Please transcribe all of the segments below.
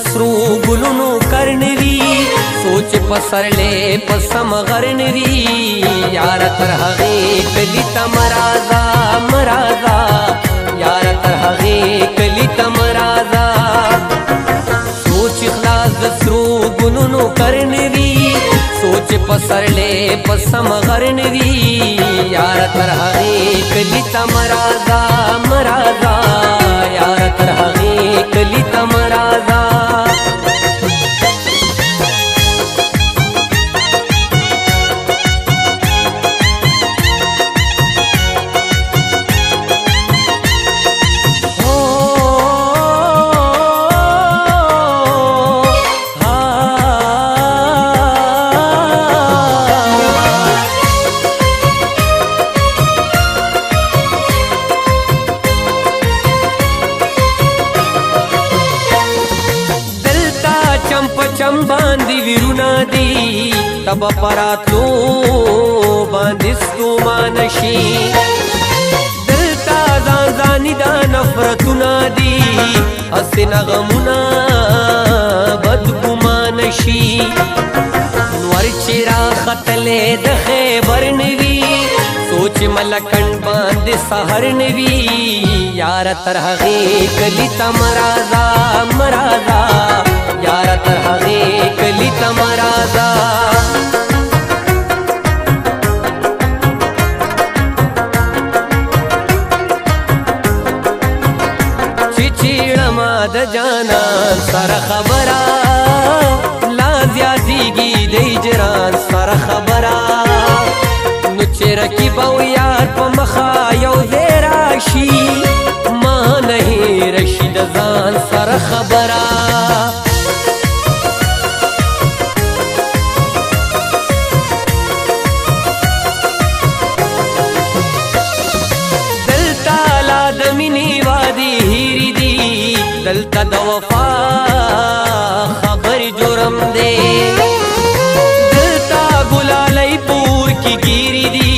سرو ګلونو کرنوي سوچ پسرلې پسم غرنوي یار تر هغه کلی تمرازا مرازا یار تر هغه کلی تمرازا سوچ خلاص سرو ګلونو کرنوي سوچ پسرلې پسم غرنوي یار تر هغه کلی تمرازا مرازا یار تر هغه کلی تمرازا چم باندې ویرونا دی تب پراتلو باندې ستومان شي دلتا ځانځاني دا نفرتونه دي حسن غمونه بدګمان شي نور چې راختلې د خیبر نوي سوچ ملکن باندې سحر نوي یار تر هغه کلی تمرازا مرازا یار تر هغه کلی تمرازا چیچیړما د جانان سره خبره لا زیاتیږي د هجران سره خبره نو چې رقیب او یار په مخه یو ځای راشي ما نه هېره د ځان سره خبره دلتا د وفا خبر جرم دے دلتا گلالی پور کی گیری دی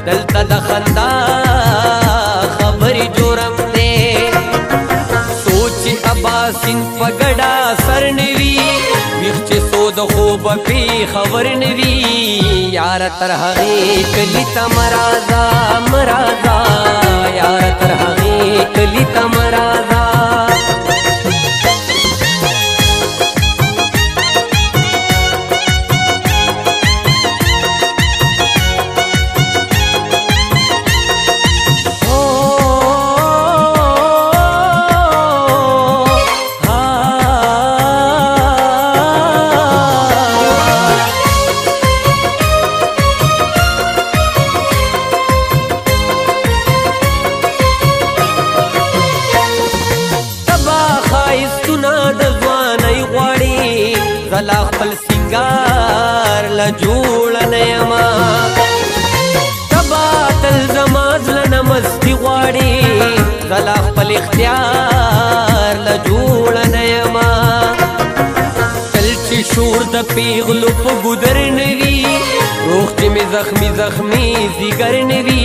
دلتا د خندا خبر جرم دے سوچ عباسین پگڑا سر نوی ویخچ سود خوب پی خبر نوی یار تر هغه کلی تمرازا مرازا یار تر هغه کلی تمرازا زلا خپل سنگار لا جوړ نه یما تبا تل زما زړه مستی غواړي زلا خپل اختیار لا جوړ نه یما تل چې شور د پیغلو په ګودر نوي روح چې می زخمی زخمی زیګر نوي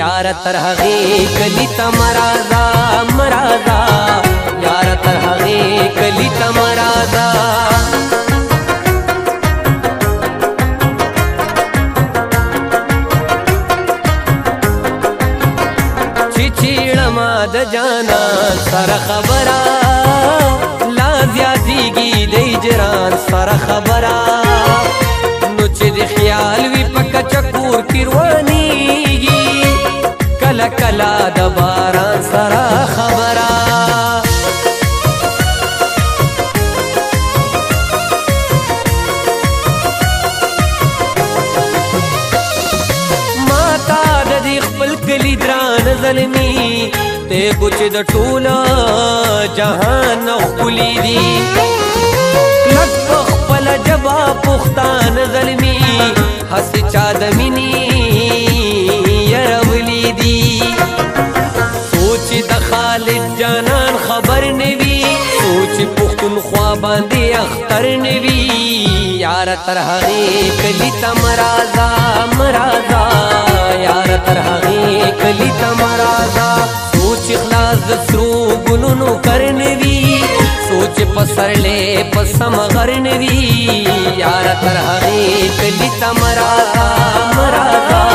یار تر هغه کلی تمرازا مرازا یار تر هغه کلی تمرازا چیچیړما د جانان سره خبره لا زیاتیږي د هجران سره خبره نو چې د خیال وي په کچه کور کې روانېږي کله کله د باران سره خبره کلی دران ظلمی تے کچھ د ټوله جهان خپلی دی لک خپل جبا پختان ظلمی حس چا د مینی يرولی دی سوچ د خالد جانان خبر نوی سوچ پختونخوا باندې اختر نوی یار تر هغه کلی تمرازا مرازا یار تر هغه کلی تمرازا سوچ اخلاص د سرو ګلونو کرنوي سوچ پس پسرلې پسم غر نوي یار تر هغه کلی تمرا مرا